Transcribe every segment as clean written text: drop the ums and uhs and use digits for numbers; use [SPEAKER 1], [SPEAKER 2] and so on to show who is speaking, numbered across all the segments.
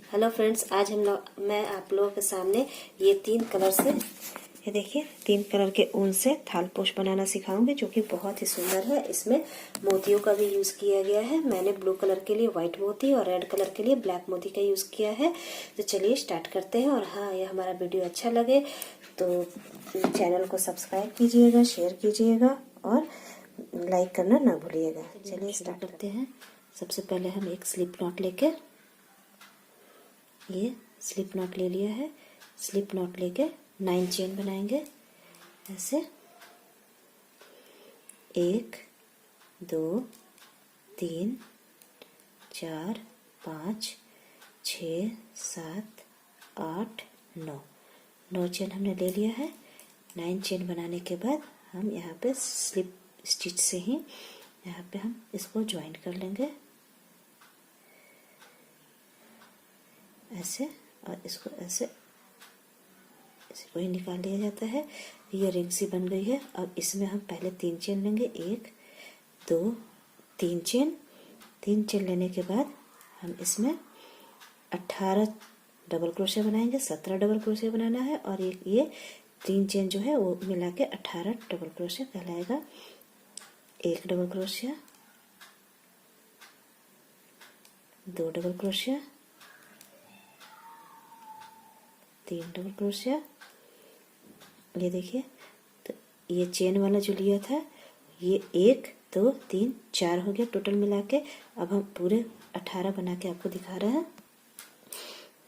[SPEAKER 1] Hello friends, आज मैं आप लोगों के सामने ये 3 कलर से, ये देखिए 3 कलर के ऊन से थालपोश बनाना सिखाऊंगी, जो कि बहुत ही सुंदर है। इसमें मोतियों का भी यूज किया गया है। मैंने ब्लू कलर के लिए व्हाइट मोती और रेड कलर के लिए ब्लैक मोती का यूज किया है। तो चलिए स्टार्ट करते हैं। और हाँ, ये हमारा वीडियो अच्छा लगे तो चैनल को सब्सक्राइब कीजिएगा, शेयर कीजिएगा और लाइक करना ना भूलिएगा। चलिए स्टार्ट करते हैं। सबसे पहले हम एक स्लिप नॉट लेके, ये स्लिप नॉट ले लिया है। स्लिप नॉट लेके 9 चेन बनाएंगे ऐसे। 1 2 3 4 5 6 7 8 9 चेन हमने ले लिया है। 9 चेन बनाने के बाद हम यहाँ पे स्लिप स्टिच से ही यहाँ पे हम इसको ज्वाइन कर लेंगे ऐसे, और इसको ऐसे इसी को ही निकाल लिया जाता है। ये रिंग सी बन गई है। अब इसमें हम पहले 3 चेन लेंगे। 1 2 3 चेन। 3 चेन लेने के बाद हम इसमें 18 डबल क्रोशिया बनाएंगे। 17 डबल क्रोशिया बनाना है। और ये 3 चेन जो है वो मिला के 18 डबल क्रोशिया कहलाएगा। 1 double crochet, 2 double crochet, 3 double crochet. ये देखिए, तो ये चेन वाला जो लिया था ये 1 2 3 4 हो गया टोटल मिला के। अब हम पूरे 18 बना के आपको दिखा रहे हैं।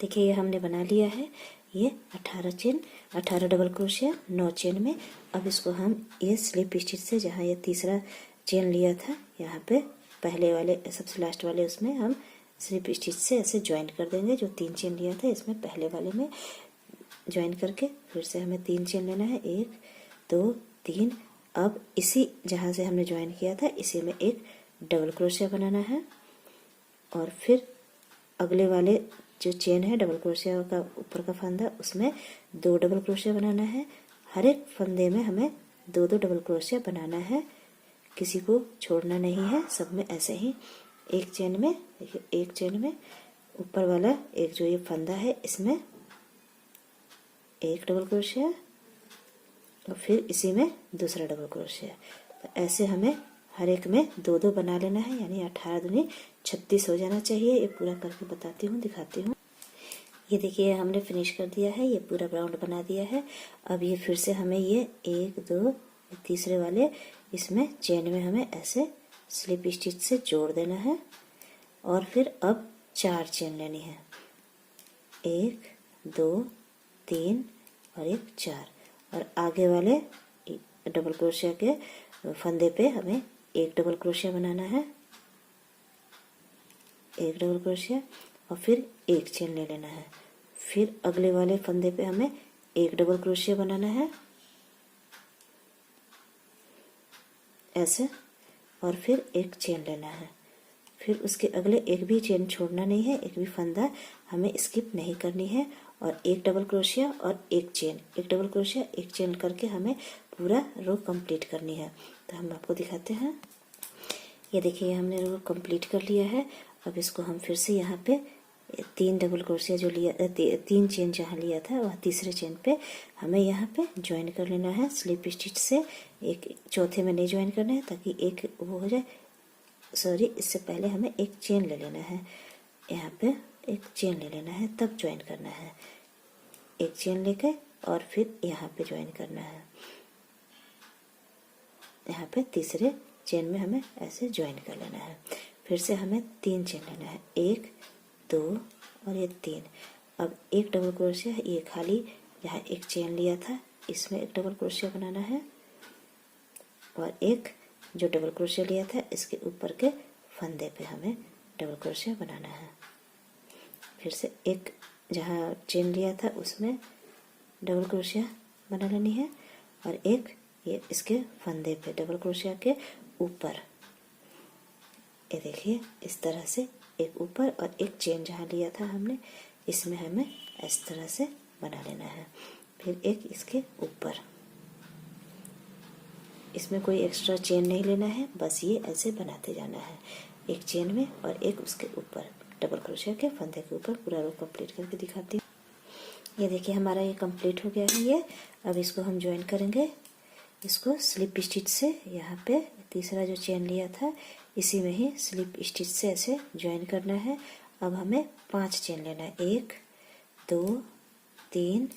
[SPEAKER 1] देखिए, ये हमने बना लिया है। ये 18 चेन, 18 डबल क्रोशिया 9 चेन में। अब इसको हम ये स्लिप स्टिच से, जहाँ ये तीसरा चेन लिया था यहाँ पे पहले वाले सबसे लास्ट वाले, उसमें हम स्लिप स्टिच से ऐसे ज्वाइन कर देंगे। जो 3 चेन लिया था इसमें पहले वाले में ज्वाइन करके फिर से हमें 3 चेन लेना है। 1 2 3। अब इसी जहाँ से हमने ज्वाइन किया था इसी में एक डबल क्रोशिया बनाना है। और फिर अगले वाले जो चेन है डबल क्रोशिया का ऊपर का फंदा, उसमें 2 डबल क्रोशिया बनाना है। हर एक फंदे में हमें 2 डबल क्रोशिया बनाना है, किसी को छोड़ना नहीं है। सब में ऐसे ही एक चेन में, देखिए एक चेन में ऊपर वाला एक जो ये फंदा है इसमें 1 डबल क्रोशिया और फिर इसी में दूसरा डबल क्रोशिया। तो ऐसे हमें हर एक में 2 बना लेना है, यानी 18 दूनी 36 हो जाना चाहिए। ये पूरा करके बताती हूँ, दिखाती हूँ। ये देखिए, हमने फिनिश कर दिया है। ये पूरा राउंड बना दिया है। अब ये फिर से हमें ये 1 2 तीसरे वाले इसमें चेन में हमें ऐसे स्लिप स्टिच से जोड़ देना है। और फिर अब 4 चेन लेनी है। 1 2 3 और 1 4। और आगे वाले डबल क्रोशिया के फंदे पे हमें 1 डबल क्रोशिया बनाना है। 1 डबल क्रोशिया और फिर 1 चेन ले लेना है। फिर अगले वाले फंदे पे हमें 1 डबल क्रोशिया बनाना है ऐसे, और फिर 1 चेन लेना है। फिर उसके अगले एक भी चेन छोड़ना नहीं है, एक भी फंदा हमें स्किप नहीं करनी है। और 1 डबल क्रोशिया और 1 चेन, 1 डबल क्रोशिया 1 चेन करके हमें पूरा रो कंप्लीट करनी है। तो हम आपको दिखाते हैं। ये देखिए, हमने रो कंप्लीट कर लिया है। अब इसको हम फिर से यहाँ पे 3 डबल क्रोशिया जो लिया, 3 चेन जहाँ लिया था वह तीसरे चेन पे हमें यहाँ पे ज्वाइन कर लेना है स्लिप स्टिच से। एक चौथे में नहीं ज्वाइन करना है ताकि एक वो हो जाए, सॉरी, इससे पहले हमें 1 चेन ले लेना है। यहाँ पे 1 चेन ले लेना है, तब ज्वाइन करना है। 1 चेन लेके और फिर यहाँ पे ज्वाइन करना है। यहाँ पे तीसरे चेन में हमें ऐसे ज्वाइन कर लेना है। फिर से हमें 3 चेन लेना है। 1 2 और ये 3। अब 1 डबल क्रोशिया, ये खाली यहाँ 1 चेन लिया था इसमें 1 डबल क्रोशिया बनाना है। और एक जो डबल क्रोशिया लिया था इसके ऊपर के फंदे पे हमें डबल क्रोशिया बनाना है। फिर से एक जहाँ चेन लिया था उसमें डबल क्रोशिया बना लेनी है। और एक ये इसके फंदे पे डबल क्रोशिया के ऊपर, ये देखिए इस तरह से एक ऊपर और एक चेन जहाँ लिया था हमने इसमें हमें इस तरह से बना लेना है। फिर एक इसके ऊपर, इसमें कोई एक्स्ट्रा चेन नहीं लेना है, बस ये ऐसे बनाते जाना है। एक चेन में और एक उसके ऊपर डबल क्रोशिया के फंदे के ऊपर पूरा रो कंप्लीट करके दिखाती हूँ। ये देखिए हमारा ये कंप्लीट हो गया है ये। अब इसको हम ज्वाइन करेंगे, इसको स्लिप स्टिच से यहाँ पे तीसरा जो चेन लिया था इसी में ही स्लिप स्टिच से ऐसे ज्वाइन करना है। अब हमें 5 चेन लेना है, 1 2 3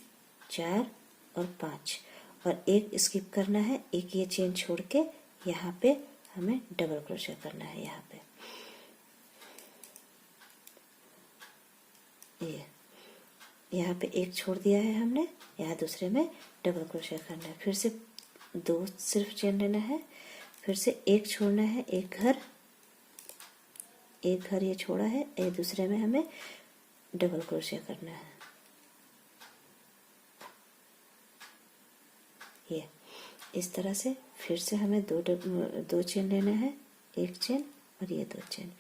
[SPEAKER 1] 4 और 5, और एक स्किप करना है, एक ये चेन छोड़ के यहाँ पे हमें डबल क्रोशिया करना है। यहाँ पे ये यहाँ पे एक छोड़ दिया है हमने, यहाँ दूसरे में डबल क्रोशिया करना है। फिर से 2 सिर्फ चेन लेना है, फिर से एक छोड़ना है, एक घर ये छोड़ा है, ये दूसरे में हमें डबल क्रोशिया करना है। ये इस तरह से फिर से हमें दो चेन लेना है, एक चेन और ये 2 चेन,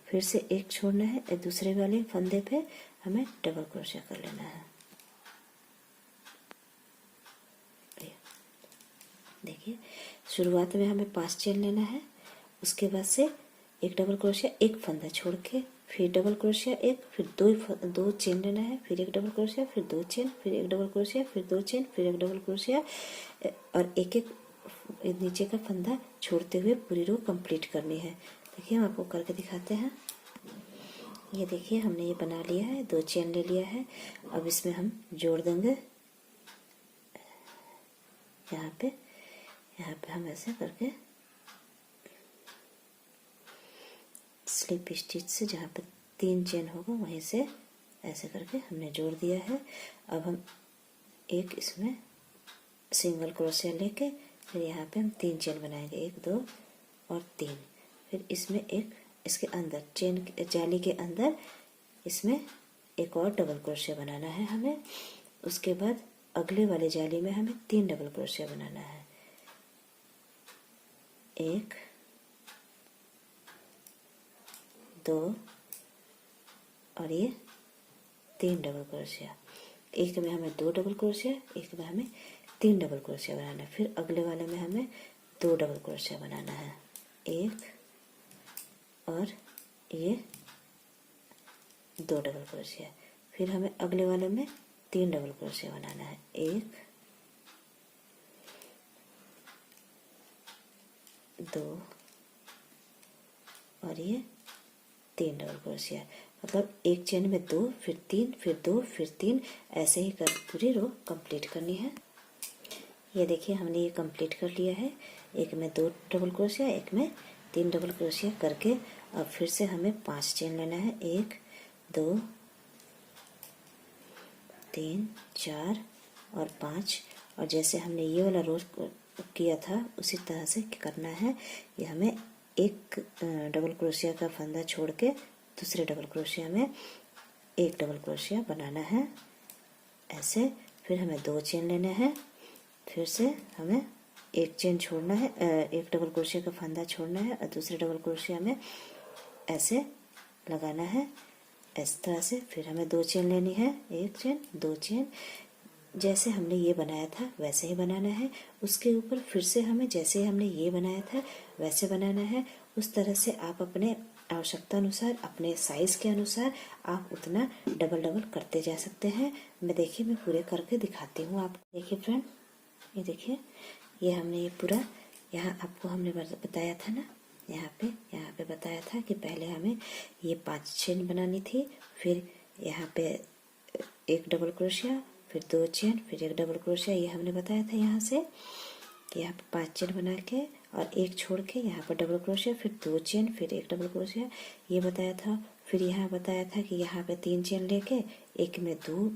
[SPEAKER 1] फिर से एक छोड़ना है, दूसरे वाले फंदे पे हमें डबल क्रोशिया कर लेना है। देखिए शुरुआत में हमें 5 चेन लेना है, उसके बाद से एक डबल क्रोशिया, एक फंदा छोड़ के फिर डबल क्रोशिया एक, फिर दो चेन लेना है, फिर एक डबल क्रोशिया, फिर 2 चेन, फिर एक डबल क्रोशिया, फिर 2 चेन, फिर एक डबल क्रोशिया, और एक एक नीचे का फंदा छोड़ते हुए पूरी रो कंप्लीट करनी है। देखिए हम आपको करके दिखाते हैं। ये देखिए हमने ये बना लिया है, 2 चेन ले लिया है। अब इसमें हम जोड़ देंगे यहाँ पे हम ऐसे करके स्लिप स्टिच से जहाँ पे 3 चेन होगा वहीं से ऐसे करके हमने जोड़ दिया है। अब हम एक इसमें सिंगल क्रोशिया लेके फिर यहाँ पे हम 3 चेन बनाएंगे, 1 2 और 3। फिर इसमें एक इसके अंदर चेन जाली के अंदर इसमें एक और डबल क्रोशिया बनाना है हमें। उसके बाद अगले वाले जाली में हमें 3 डबल क्रोशिया बनाना है, 1 2 और ये 3 डबल क्रोशिया। एक में हमें 2 डबल क्रोशिया, एक में हमें 3 डबल क्रोशिया बनाना है। फिर अगले वाले में हमें 2 डबल क्रोशिया बनाना है, 1 और ये 2 डबल क्रोशिया। फिर हमें अगले वाले में 3 डबल क्रोशिया बनाना है, 1 2 और ये 3 डबल क्रोशिया। मतलब एक चेन में 2 फिर 3 फिर 2 फिर 3 ऐसे ही कर पूरी रो कंप्लीट करनी है। ये देखिए हमने ये कंप्लीट कर लिया है। एक में 2 डबल क्रोशिया, एक में 3 डबल क्रोशिया करके अब फिर से हमें 5 चेन लेना है, 1 2 3 4 और 5। और जैसे हमने ये वाला रो किया था उसी तरह से करना है। ये हमें एक डबल क्रोशिया का फंदा छोड़ के दूसरे डबल क्रोशिया में एक डबल क्रोशिया बनाना है ऐसे। फिर हमें 2 चेन लेने हैं, फिर से हमें एक चेन छोड़ना है, एक डबल क्रोशिया का फंदा छोड़ना है और दूसरे डबल क्रोशिया में ऐसे लगाना है इस तरह से। फिर हमें 2 चेन लेनी है, एक चेन 2 चेन, जैसे हमने ये बनाया था वैसे ही बनाना है। उसके ऊपर फिर से हमें जैसे हमने ये बनाया था वैसे बनाना है। उस तरह से आप अपने आवश्यकता अनुसार, अपने साइज के अनुसार आप उतना डबल डबल करते जा सकते हैं। मैं पूरे करके दिखाती हूँ आपको। देखिए फ्रेंड, ये देखिए ये हमने ये पूरा यहाँ आपको हमने बताया था ना, यहाँ पे बताया था कि पहले हमें ये 5 चेन बनानी थी, फिर यहाँ पे एक डबल क्रोशिया, फिर 2 चेन, फिर एक डबल क्रोशिया। ये हमने बताया था यहाँ से कि यहाँ पे 5 चेन बना के और एक छोड़ के यहाँ पर डबल क्रोशिया, फिर 2 चेन, फिर एक डबल क्रोशिया, ये बताया था। फिर यहाँ बताया था कि यहाँ पे 3 चेन लेके एक में 2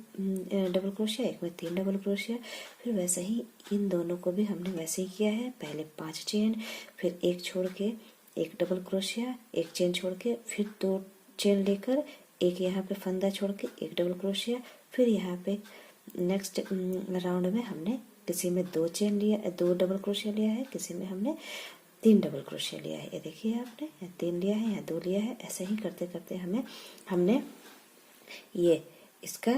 [SPEAKER 1] डबल क्रोशिया, एक में 3 डबल क्रोशिया। फिर वैसे ही इन दोनों को भी हमने वैसे ही किया है, पहले 5 चेन, फिर एक छोड़ के एक डबल क्रोशिया, एक चेन छोड़ के फिर 2 चेन लेकर एक यहाँ पे फंदा छोड़ के एक डबल क्रोशिया। फिर यहाँ पे नेक्स्ट राउंड में हमने किसी में 2 चेन लिया, 2 डबल क्रोशिया लिया है, किसी में हमने 3 डबल क्रोशिया लिया है। ये देखिए आपने यहाँ 3 लिया है, यहाँ 2 लिया है। ऐसे ही करते करते हमने ये इसका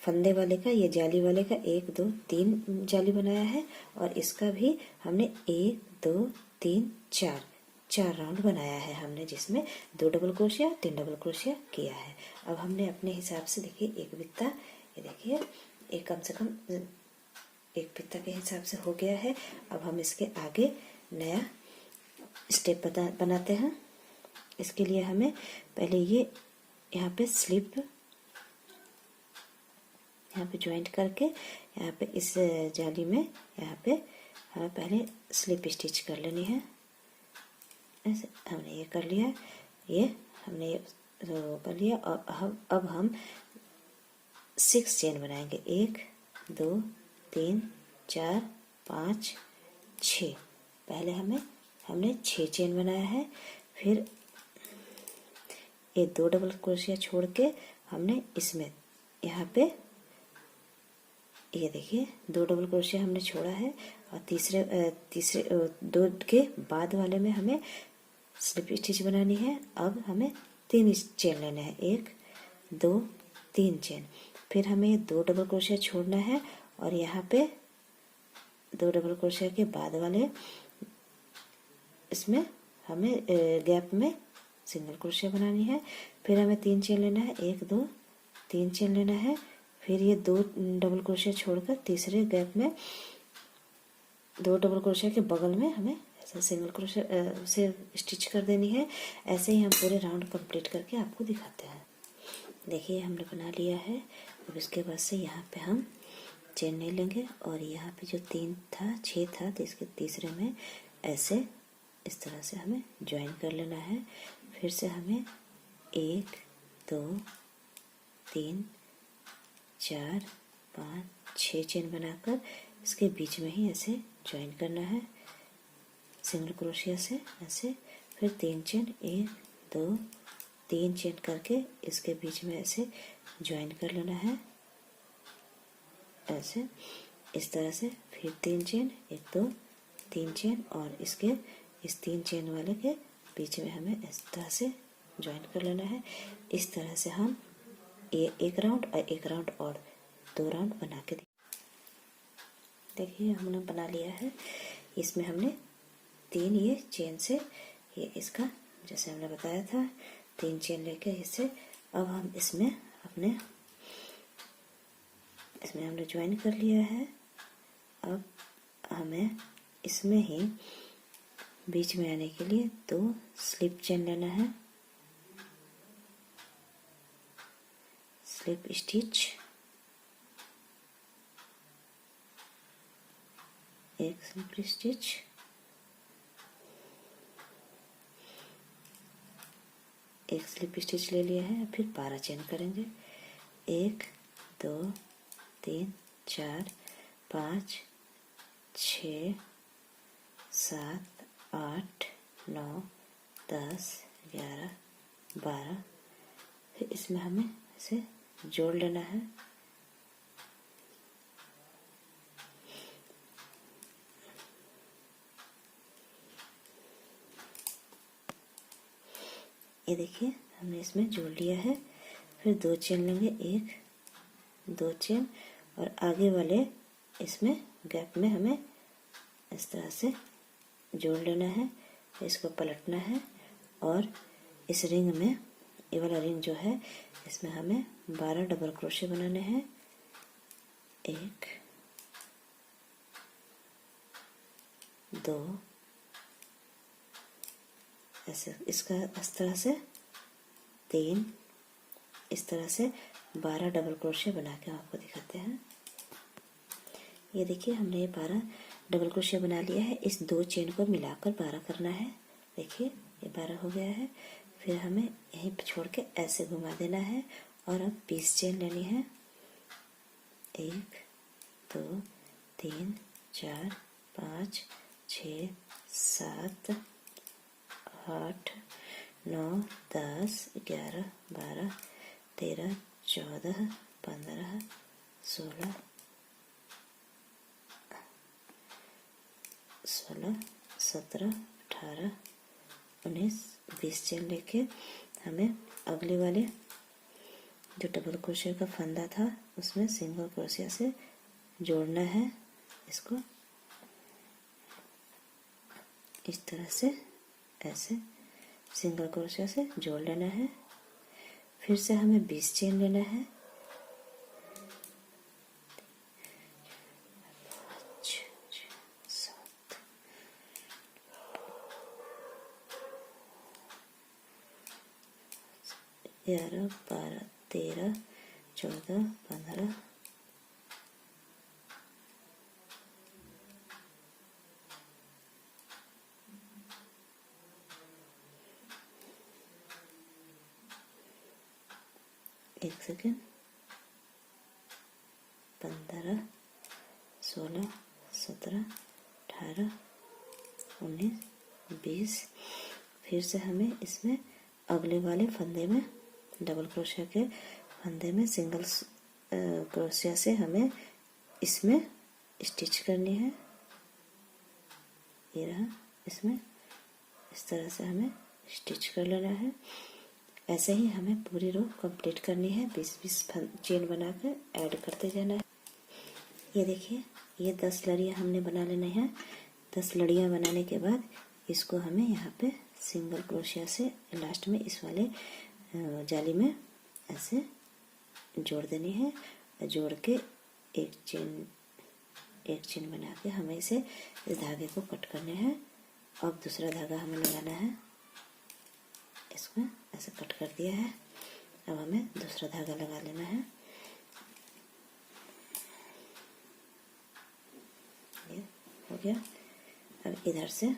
[SPEAKER 1] फंदे वाले का, ये जाली वाले का 1 2 3 जाली बनाया है और इसका भी हमने 1 2 3 4 4 राउंड बनाया है हमने, जिसमें 2 डबल क्रोशिया 3 डबल क्रोशिया किया है। अब हमने अपने हिसाब से देखिए एक बित्ता, ये देखिए एक कम से कम एक बित्ता के हिसाब से हो गया है। अब हम इसके आगे नया स्टेप बनाते हैं। इसके लिए हमें पहले ये यहाँ पे स्लिप यहाँ पे ज्वाइंट करके यहाँ पे इस जाली में यहाँ पे हमें पहले स्लिप स्टिच कर लेनी है। ऐसे हमने ये कर लिया, ये हमने ये कर लिया। और अब हम 6 चेन बनाएंगे। 1 2 3 4 5 6। पहले हमने 6 चेन बनाया है। फिर ये 2 डबल क्रोशिया छोड़ के हमने इसमें यहाँ पे ये देखिए 2 डबल क्रोशिया हमने छोड़ा है। और तीसरे 2 के बाद वाले में हमें स्लिप स्टिच बनानी है। अब हमें 3 चेन लेना है, 1 2 3 चेन। फिर हमें 2 डबल क्रोशिया छोड़ना है और यहाँ पे 2 डबल क्रोशिया के बाद वाले इसमें हमें गैप में सिंगल क्रोशिया बनानी है। फिर हमें 3 चेन लेना है, 1 2 3 चेन लेना है। फिर ये 2 डबल क्रोशिया छोड़कर तीसरे गैप में 2 डबल क्रोशिया के बगल में हमें ऐसे सिंगल क्रोशिया से स्टिच कर देनी है। ऐसे ही हम पूरे राउंड कंप्लीट करके आपको दिखाते हैं। देखिए हमने बना लिया है। अब इसके बाद से यहाँ पे हम चेन नहीं लेंगे और यहाँ पे जो 3 था 6 था तो इसके तीसरे में ऐसे इस तरह से हमें ज्वाइन कर लेना है। फिर से हमें 1 2 3 4 5 6 चेन बनाकर इसके बीच में ही ऐसे ज्वाइन करना है सिंगल क्रोशिया से ऐसे। फिर 3 चेन 1 2 3 चेन करके इसके बीच में ऐसे ज्वाइन कर लेना है ऐसे इस तरह से। फिर 3 चेन 1 2 3 चेन और इसके इस 3 चेन वाले के बीच में हमें इस तरह से ज्वाइन कर लेना है। इस तरह से हम ये एक राउंड और एक राउंड और 2 राउंड बना के देखिए हमने बना लिया है। इसमें हमने 3 ये चेन से ये इसका जैसे हमने बताया था 3 चेन लेके इससे अब हम इसमें हमने ज्वाइन कर लिया है। अब हमें इसमें ही बीच में आने के लिए 2 स्लिप चेन लेना है, स्लिप स्टिच, एक स्लिप स्टिच, एक स्लिप स्टिच ले लिया है। फिर 12 चेन करेंगे। 1 2 3 4 5 6 7 8 9 10 11 12। फिर इसमें हमें इसे जोड़ लेना है। ये देखिए हमने इसमें जोड़ लिया है। फिर 2 चेन लेंगे, 1 2 चेन और आगे वाले इसमें गैप में हमें इस तरह से जोड़ लेना है। इसको पलटना है और इस रिंग में ये वाला रिंग जो है इसमें हमें 12 डबल क्रोशिया बनाने हैं। 1 2 ऐसे इसका इस तरह से 3 इस तरह से 12 डबल क्रोशिया बना के आपको दिखाते हैं। ये देखिए हमने ये 12 डबल क्रोशिया बना लिया है। इस 2 चेन को मिलाकर 12 करना है। देखिए ये 12 हो गया है। फिर हमें यहीं पे छोड़ के ऐसे घुमा देना है और अब 20 चेन लेनी है। 1 2 3 4 5 6 7 8 9 10 11 12 13 14 15 16 17 18 19 20 चेन लेके हमें अगले वाले जो डबल क्रोशिया का फंदा था उसमें सिंगल क्रोशिया से जोड़ना है। इसको इस तरह से ऐसे सिंगल क्रोशिया से जोड़ लेना है। फिर से हमें 20 चेन लेना है। 11, 12, 13, 14, 15, एक सेकेंड, 15, 16, 17, 18, 19, 20। फिर से हमें इसमें अगले वाले फंदे में डबल क्रोशिया के फंदे में सिंगल क्रोशिया से हमें इसमें स्टिच करनी है। ये रहा, इसमें इस तरह से हमें स्टिच कर लेना है। ऐसे ही हमें पूरी रो कंप्लीट करनी है। 20-20 चेन बनाकर ऐड करते जाना है। ये देखिए, ये 10 लड़ियाँ हमने बना लेना है। 10 लड़ियाँ बनाने के बाद इसको हमें यहाँ पे सिंगल क्रोशिया से लास्ट में इस वाले जाली में ऐसे जोड़ देनी है। जोड़ के एक चेन बना के हमें इस धागे को कट करने हैं। अब दूसरा धागा हमें लगाना है। इसमें ऐसे कट कर दिया है। अब हमें दूसरा धागा लगा लेना है। ये हो गया। अब इधर से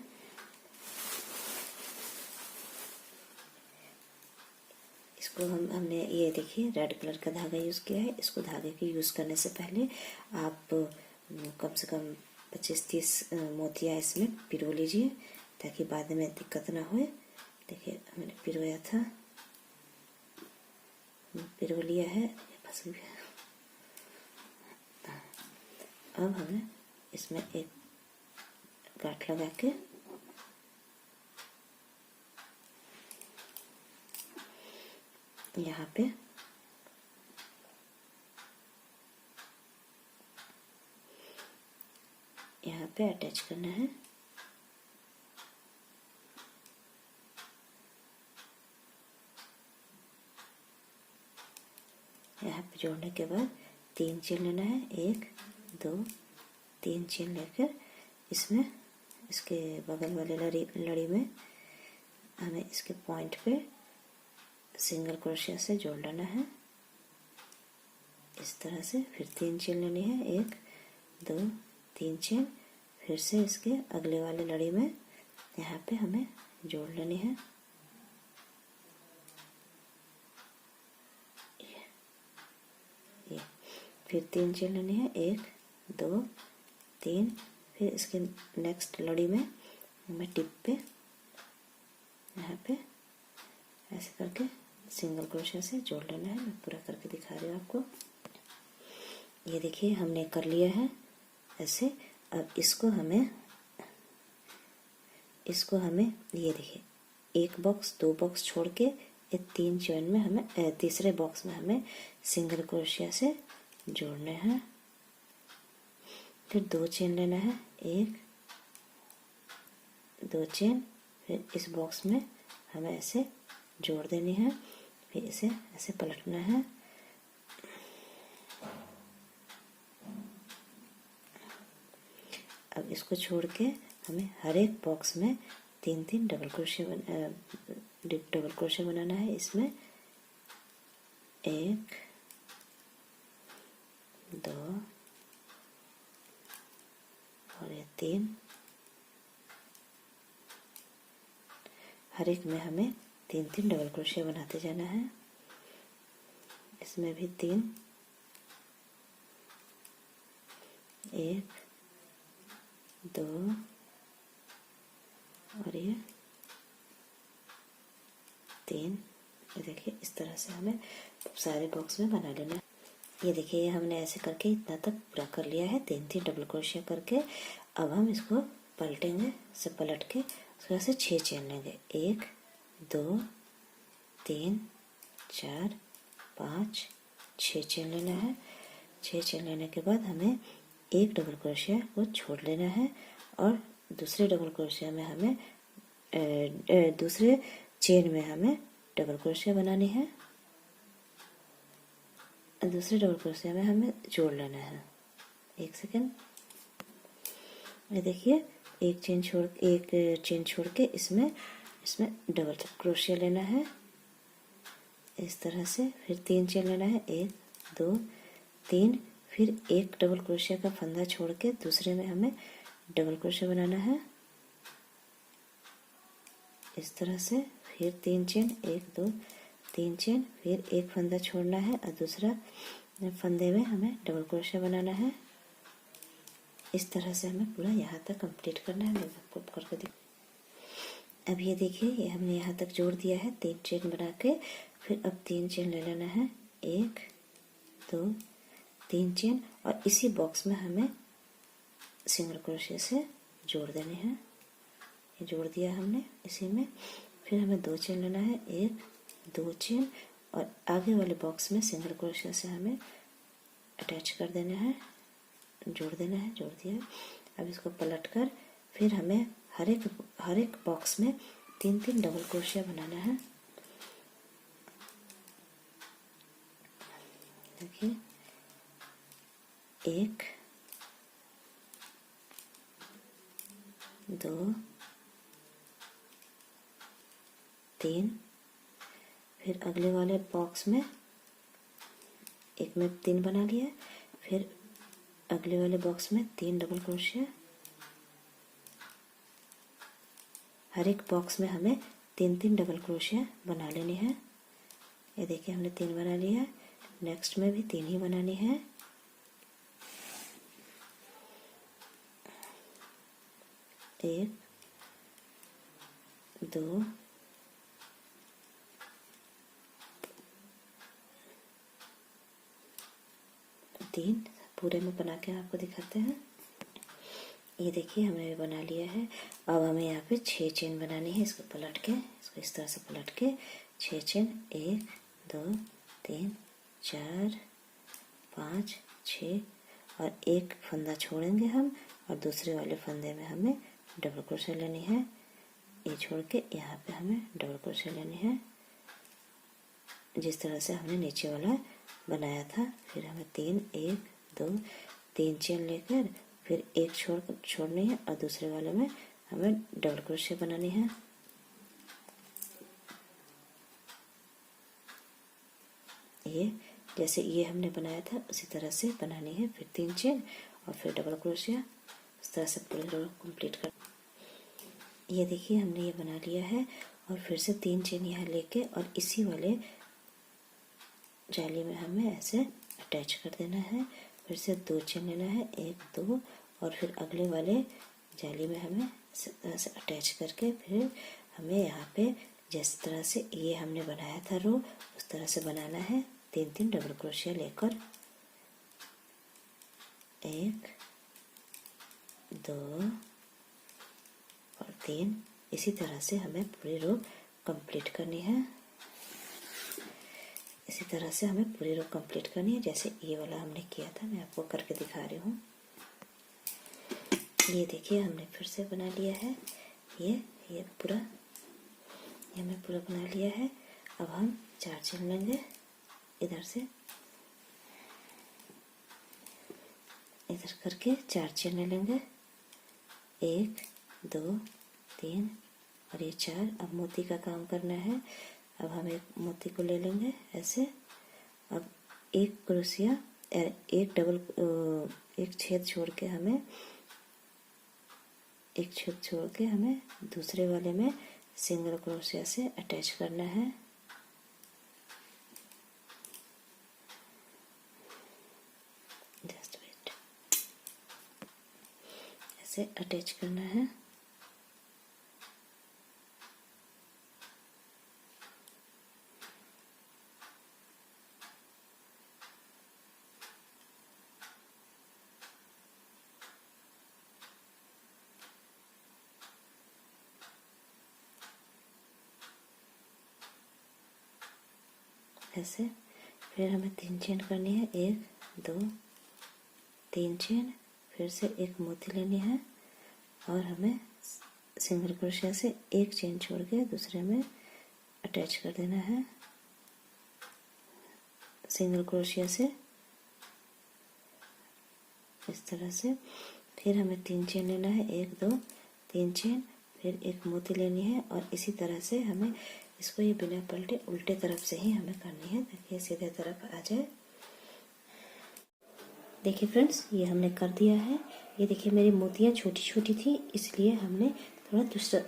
[SPEAKER 1] इसको हमने ये देखिए रेड कलर का धागा यूज़ किया है। इसको धागे के यूज़ करने से पहले आप कम से कम 25-30 मोतियाँ इसमें पिरो लीजिए, ताकि बाद में दिक्कत ना हो। देखिए मैंने पिरोया था, पिरो लिया है, फंस गया। अब हमें इसमें एक गांठ लगा के यहाँ पे अटैच करना है। यहाँ पे जोड़ने के बाद 3 चेन लेना है। 1, 2, 3 चेन लेकर इसमें इसके बगल वाले लड़ी में हमें इसके पॉइंट पे सिंगल क्रोशिया से जोड़ लेना है इस तरह से। फिर 3 चेन लेनी है। 1, 2, 3 चेन। फिर से इसके अगले वाले लड़ी में यहाँ पे हमें जोड़ लेनी है। ये फिर 3 चेन लेनी है। 1, 2, 3। फिर इसके नेक्स्ट लड़ी में हमें टिप पे यहाँ पे ऐसे करके सिंगल क्रोशिया से जोड़ लेना है। मैं पूरा करके दिखा रही हूँ आपको। ये देखिए हमने कर लिया है ऐसे। अब इसको हमें ये देखिए 1 बॉक्स 2 बॉक्स छोड़ के ये 3 चेन में हमें तीसरे बॉक्स में हमें सिंगल क्रोशिया से जोड़ने हैं। फिर 2 चेन लेना है। 1, 2 चेन। फिर इस बॉक्स में हमें ऐसे जोड़ देनी है। फिर इसे ऐसे पलटना है। अब इसको छोड़ के हमें हर एक बॉक्स में 3-3 डबल क्रोशिया बनाना है। इसमें 1, 2 और ये 3। हर एक में हमें 3-3 डबल क्रोशिया बनाते जाना है। इसमें भी 3, 1, 2 और ये 3। ये देखिए इस तरह से हमें सारे बॉक्स में बना लेना है। ये देखिए ये हमने ऐसे करके इतना तक पूरा कर लिया है 3-3 डबल क्रोशिया करके। अब हम इसको पलटेंगे। से पलट के उसके बाद से 6 चेन लेंगे। 1, 2, 3, 4, 5, 6 चेन लेना है। 6 चेन लेने के बाद हमें एक डबल क्रोशिया को छोड़ लेना है और दूसरे डबल क्रोशिया में हमें दूसरे चेन में हमें डबल क्रोशिया बनानी है। दूसरे डबल क्रोशिया में हमें जोड़ लेना है। एक सेकेंड, ये देखिए एक चेन छोड़ के इसमें डबल क्रोशिया लेना है इस तरह से। फिर 3 चेन लेना है, 1 2 3। फिर एक डबल क्रोशिया का फंदा छोड़ के दूसरे में हमें डबल क्रोशिया बनाना है इस तरह से। फिर 3 चेन, 1 2 3 चेन। फिर एक फंदा छोड़ना है और दूसरा फंदे में हमें डबल क्रोशिया बनाना है। इस तरह से हमें पूरा यहाँ तक कंप्लीट करना है। मैं आपको करके दिख अब ये देखिए, ये हमने यहाँ तक जोड़ दिया है 3 चेन बना के। फिर अब 3 चेन ले लेना है, 1 2 3 चेन, और इसी बॉक्स में हमें सिंगल क्रोशिया से जोड़ देने हैं। ये जोड़ दिया हमने इसी में। फिर हमें 2 चेन लेना है, 1 2 चेन, और आगे वाले बॉक्स में सिंगल क्रोशिया से हमें अटैच कर देना है, जोड़ देना है। जोड़ दिया। अब इसको पलट कर फिर हमें हर एक बॉक्स में 3 डबल क्रोशिया बनाना है। देखिए 1 2 3। फिर अगले वाले बॉक्स में एक में 3 बना लिया। फिर अगले वाले बॉक्स में 3 डबल क्रोशिया। हर एक बॉक्स में हमें 3 डबल क्रोशिया बना लेनी है। ये देखिए हमने 3 बना लिया है। नेक्स्ट में भी 3 ही बनानी है। एक 2 3 पूरे में बना के आपको दिखाते हैं। ये देखिए हमने बना लिया है। अब हमें यहाँ पे 6 चेन बनानी है। इसको पलट के, इसको इस तरह से पलट के 6 चेन, 1 2 3 4 5 6, और एक फंदा छोड़ेंगे हम, और दूसरे वाले फंदे में हमें डबल क्रोशिया लेनी है। ये छोड़ के यहाँ पे हमें डबल क्रोशिया लेनी है जिस तरह से हमने नीचे वाला बनाया था। फिर हमें 3 1 2 3 चेन लेकर फिर एक छोड़नी है, और दूसरे वाले में हमें डबल क्रोशिया बनानी है। ये जैसे ये हमने बनाया था उसी तरह से बनानी है। फिर 3 चेन और फिर डबल क्रोशिया। इस तरह से पूरे रो कंप्लीट कर। ये देखिए हमने ये बना लिया है। और फिर से 3 चेन यहाँ लेके और इसी वाले जाली में हमें ऐसे अटैच कर देना है। फिर से 2 चेन लेना है, 1 2, और फिर अगले वाले जाली में हमें ऐसे अटैच करके फिर हमें यहाँ पे जिस तरह से ये हमने बनाया था रो उस तरह से बनाना है। 3 डबल क्रोशिया लेकर 1 2 और 3, इसी तरह से हमें पूरी रो कंप्लीट करनी है। इसी तरह से हमें पूरी रो कंप्लीट करनी है जैसे ये वाला हमने किया था। मैं आपको करके दिखा रही हूँ। ये देखिए हमने फिर से बना लिया है। ये पूरा ये हमने पूरा बना लिया है। अब हम 4 चेन लेंगे इधर से, इधर करके 4 चेन ले लेंगे, 1 2 3 और ये 4। अब मोती का काम करना है। अब हम एक मोती को ले लेंगे ऐसे। अब एक क्रोशिया एक छेद छोड़ के हमें दूसरे वाले में सिंगल क्रोशिया से अटैच करना है। जस्ट वेट, ऐसे अटैच करना है। ऐसे फिर हमें 3 चेन करनी है, 1 2 3 चेन। फिर से एक मोती लेनी है और हमें सिंगल क्रोशिया से एक चेन छोड़ के दूसरे में अटैच कर देना है। सिंगल क्रोशिया से इस तरह से। फिर हमें 3 चेन लेना है, 1 2 3 चेन, फिर एक मोती लेनी है और इसी तरह से हमें इसको ये बिना पलटे उल्टे तरफ से ही हमें करनी है ताकि सीधे तरफ आ जाए। देखिए फ्रेंड्स, ये हमने कर दिया है। ये देखिए मेरी मोतियाँ छोटी छोटी थी, इसलिए हमने थोड़ा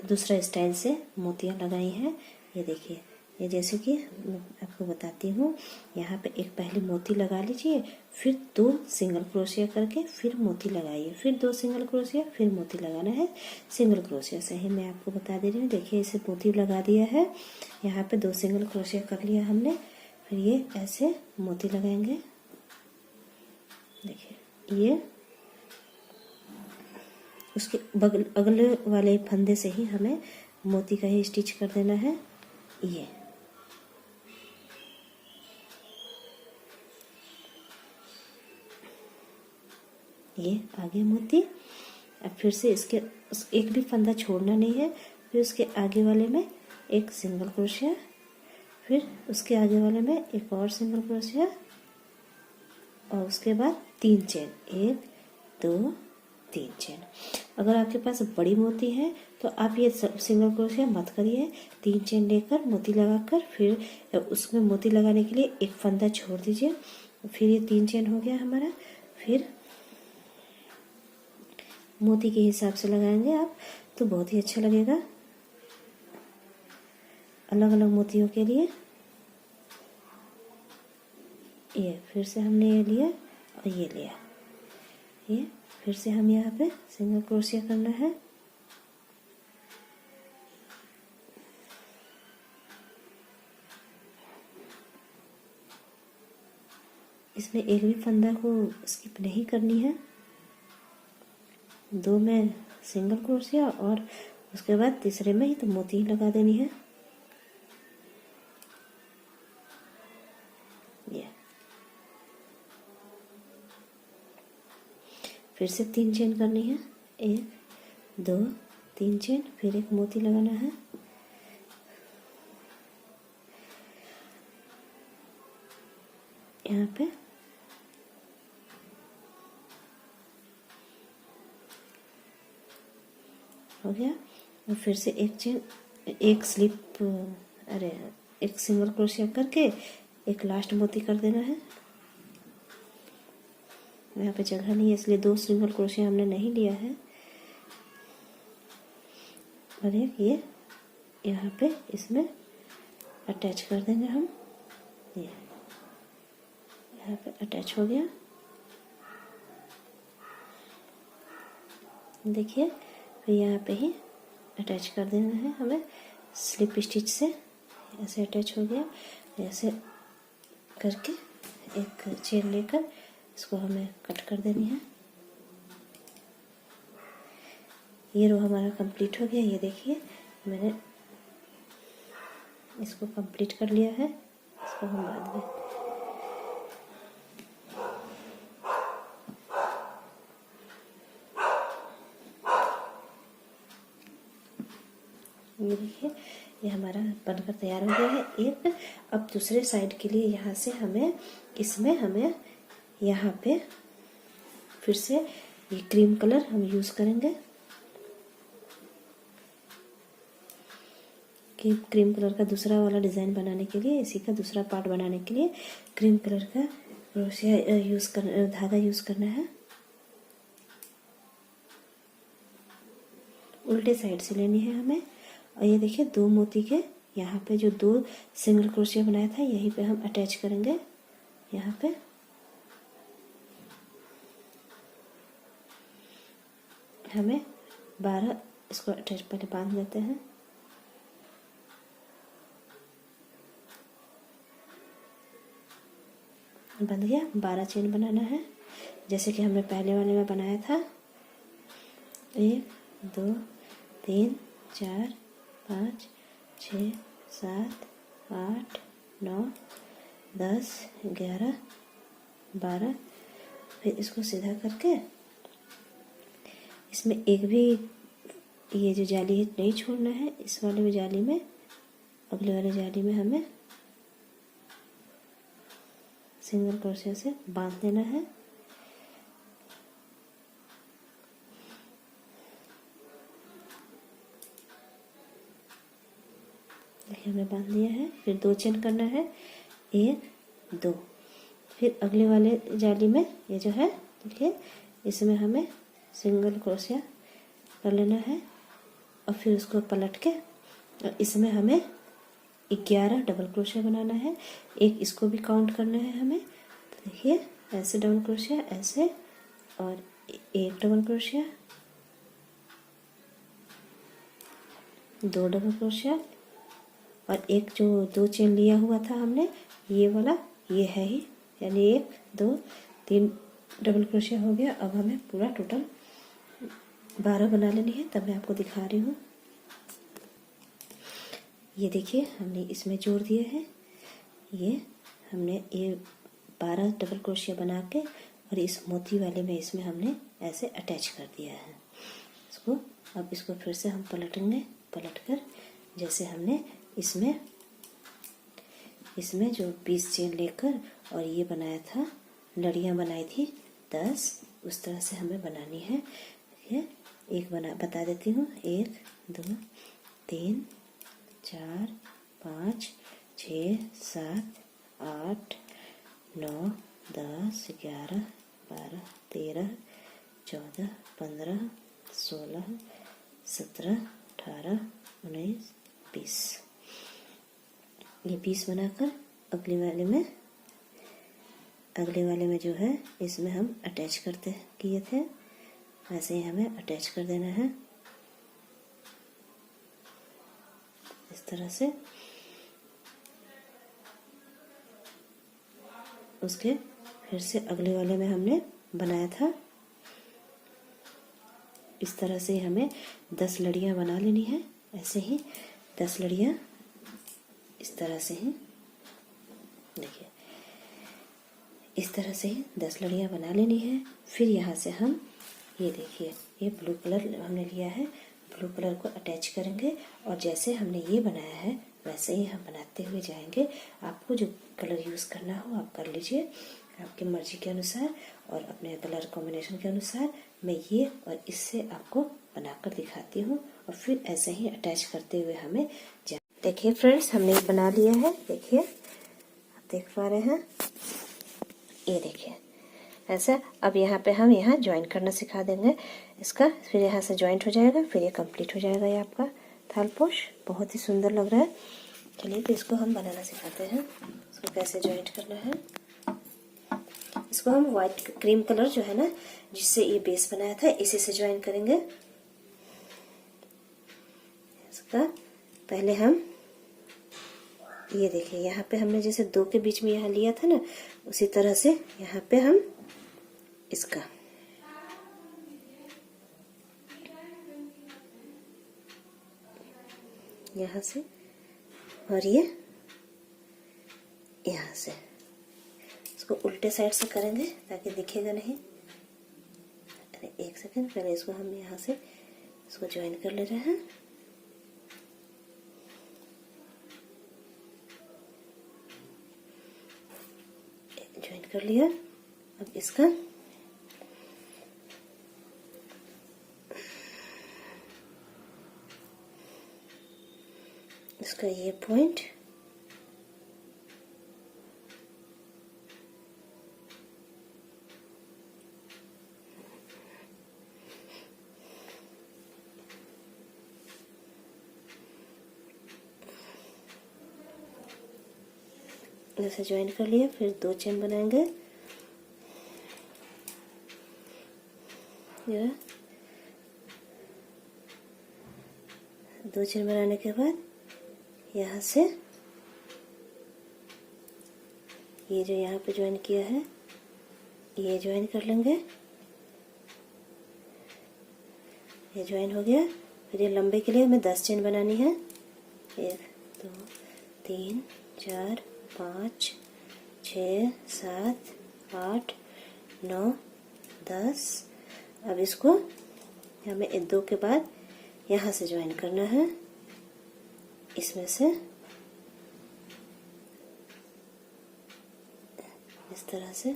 [SPEAKER 1] दूसरा स्टाइल से मोतियाँ लगाई हैं। ये देखिए, ये जैसे कि मैं आपको बताती हूँ, यहाँ पे एक पहले मोती लगा लीजिए, फिर 2 सिंगल क्रोशिया करके फिर मोती लगाइए, फिर 2 सिंगल क्रोशिया, फिर मोती लगाना है सिंगल क्रोशिया से ही। मैं आपको बता दे रही हूँ। देखिए इसे मोती लगा दिया है, यहाँ पे 2 सिंगल क्रोशिया कर लिया हमने, फिर ये ऐसे मोती लगाएंगे। देखिए ये उसके अगले वाले फंदे से ही हमें मोती का ही स्टिच कर देना है। ये आगे मोती। अब फिर से इसके एक भी फंदा छोड़ना नहीं है। फिर उसके आगे वाले में एक सिंगल क्रोशिया, फिर उसके आगे वाले में एक और सिंगल क्रोशिया और उसके बाद 3 चेन, 1 2 3 चेन। अगर आपके पास बड़ी मोती है तो आप ये सिंगल क्रोशिया मत करिए, 3 चेन लेकर मोती लगाकर फिर उसमें मोती लगाने के लिए एक फंदा छोड़ दीजिए। फिर ये 3 चेन हो गया हमारा। फिर मोती के हिसाब से लगाएंगे आप तो बहुत ही अच्छा लगेगा, अलग अलग मोतियों के लिए। ये फिर से हमने ये लिया और ये लिया, ये फिर से हम यहाँ पे सिंगल क्रोशिया करना है। इसमें एक भी फंदा को स्किप नहीं करनी है। 2 में सिंगल क्रोशिया और उसके बाद तीसरे में ही तो मोती ही लगा देनी है। ये फिर से 3 चेन करनी है, 1 2 3 चेन, फिर एक मोती लगाना है। यहाँ पे हो गया। और फिर से एक चेन, एक स्लिप, एक सिंगल क्रोशिया करके एक लास्ट मोती कर देना है। यहाँ पे जगह नहीं है इसलिए 2 सिंगल क्रोशिया हमने नहीं लिया है। और एक ये यहाँ पे इसमें अटैच कर देंगे हम। ये यहाँ पे अटैच हो गया। देखिए फिर यहाँ पे ही अटैच कर देना है हमें स्लिप स्टिच से। ऐसे अटैच हो गया। ऐसे करके एक चेन लेकर इसको हमें कट कर देनी है। ये रो हमारा कंप्लीट हो गया। ये देखिए मैंने इसको कंप्लीट कर लिया है। इसको हम बाद में ये देखिए ये हमारा बनकर तैयार हो गया है एक। अब दूसरे साइड के लिए यहाँ से हमें इसमें हमें यहाँ पे फिर से ये क्रीम कलर हम यूज़ करेंगे। कि क्रीम कलर का दूसरा वाला डिज़ाइन बनाने के लिए, इसी का दूसरा पार्ट बनाने के लिए क्रीम कलर का क्रोशिया यूज़ कर धागा यूज़ करना है। उल्टे साइड से लेनी है हमें। और ये देखिए 2 मोती के यहाँ पे जो 2 सिंगल क्रोशिया बनाया था यहीं पे हम अटैच करेंगे। यहाँ पे हमें 12 इसको अटैच पहले बांध देते हैं। बंध गया। 12 चेन बनाना है जैसे कि हमने पहले वाले में बनाया था। 1 2 3 4 5 6 7 8 9 10 11 12। फिर इसको सीधा करके इसमें एक भी ये जो जाली है नहीं छोड़ना है, इस वाले में जाली में, अगले वाले जाली में हमें सिंगल क्रोशिया से बांध देना है। देखिए हमने बांध दिया है। फिर 2 चेन करना है, 1 2। फिर अगले वाले जाली में ये जो है देखिए, इसमें हमें सिंगल क्रोशिया कर लेना है और फिर उसको पलट के और इसमें हमें 11 डबल क्रोशिया बनाना है। एक इसको भी काउंट करना है हमें। तो देखिए ऐसे डबल क्रोशिया, ऐसे, और एक डबल क्रोशिया, 2 डबल क्रोशिया, और एक जो 2 चेन लिया हुआ था हमने, ये वाला ये है ही, यानी 1 2 3 डबल क्रोशिया हो गया। अब हमें पूरा टोटल 12 बना लेनी है, तब मैं आपको दिखा रही हूँ। ये देखिए हमने इसमें जोड़ दिए हैं, ये हमने ये 12 डबल क्रोशिया बना के और इस मोती वाले में इसमें हमने ऐसे अटैच कर दिया है इसको। अब इसको फिर से हम पलटेंगे, पलट कर जैसे हमने इसमें जो 20 चेन लेकर और ये बनाया था, लड़ियाँ बनाई थी 10, उस तरह से हमें बनानी है। ये एक बता देती हूँ, 1 2 3 4 5 6 7 8 9 10 11 12 13 14 15 16 17 18 19 20। ये 20 बनाकर अगले वाले में जो है इसमें हम अटैच किए थे, ऐसे ही हमें अटैच कर देना है इस तरह से। उसके फिर से अगले वाले में हमने बनाया था, इस तरह से हमें 10 लड़ियाँ बना लेनी है। ऐसे ही 10 लड़ियाँ इस तरह से ही, देखिए इस तरह से ही 10 लड़ियाँ बना लेनी है। फिर यहाँ से हम ये देखिए, ये ब्लू कलर हमने लिया है, ब्लू कलर को अटैच करेंगे और जैसे हमने ये बनाया है वैसे ही हम बनाते हुए जाएंगे। आपको जो कलर यूज़ करना हो आप कर लीजिए आपकी मर्जी के अनुसार और अपने कलर कॉम्बिनेशन के अनुसार। मैं ये और इससे आपको बनाकर दिखाती हूँ और फिर ऐसे ही अटैच करते हुए हमें देखिए फ्रेंड्स, हमने ये बना लिया है। देखिए आप देख पा रहे हैं, ये देखिए ऐसा। अब यहाँ पे हम यहाँ ज्वाइन करना सिखा देंगे इसका, फिर यहाँ से ज्वाइंट हो जाएगा, फिर ये कंप्लीट हो जाएगा। ये आपका थालपोश बहुत ही सुंदर लग रहा है। चलिए तो इसको हम बनाना सिखाते हैं, इसको कैसे ज्वाइंट करना है। इसको हम व्हाइट क्रीम कलर जो है ना, जिससे ये बेस बनाया था, इसी से ज्वाइन करेंगे। इसका पहले हम ये देखिए, यहाँ पे हमने जैसे 2 के बीच में यहाँ लिया था ना, उसी तरह से यहाँ पे हम इसका यहाँ से और ये यहाँ से इसको उल्टे साइड से करेंगे ताकि दिखेगा नहीं। अरे एक सेकंड, पहले इसको हम यहाँ से इसको ज्वाइन कर ले रहे हैं। ज्वाइन कर लिया। अब इसका ये पॉइंट जैसे ज्वाइन कर लिया। फिर 2 चेन बनाएंगे, ये 2 चेन बनाने के बाद यहाँ से ये जो यहाँ पे ज्वाइन किया है ये ज्वाइन कर लेंगे। ये ज्वाइन हो गया। फिर ये लंबे के लिए हमें 10 चेन बनानी है। 1 2 3 4 5 6 7 8 9 10। अब इसको हमें 2 के बाद यहाँ से ज्वाइन करना है, इसमें से इस तरह से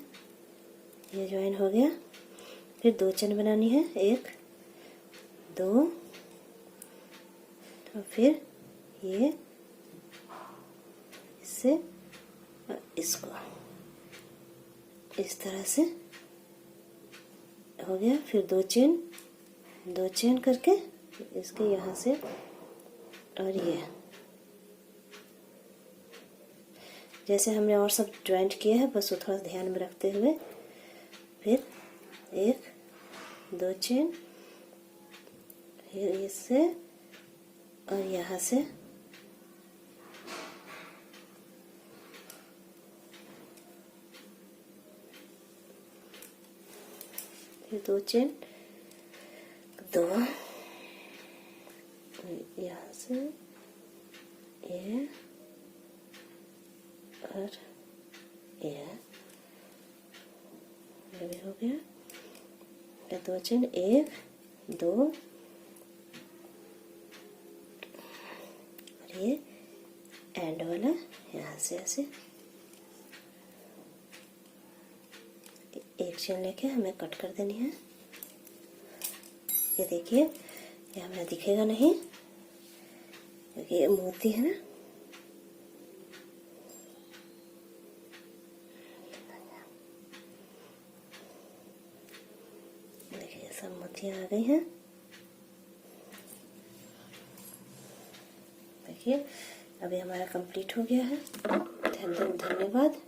[SPEAKER 1] ये ज्वाइन हो गया। फिर 2 चेन बनानी है, 1 2 और फिर ये इससे और इसको इस तरह से हो गया। फिर 2 चेन करके इसके यहाँ से और ये जैसे हमने और सब ज्वाइंट किया है, बस वो थोड़ा ध्यान में रखते हुए फिर 1 2 चेन, फिर इससे और यहाँ से फिर 2 चेन, 2 यहाँ से ये और ये भी हो गया। फिर 2 चेन, 1 2 और ये एंड वाला यहाँ से ऐसे 1 चेन लेके हमें कट कर देनी है। ये देखिए, ये हमें दिखेगा नहीं क्योंकि ये मोती है ना। देखिए सब मोतियाँ आ गई हैं। देखिए अभी हमारा कंप्लीट हो गया है। धन्यवाद।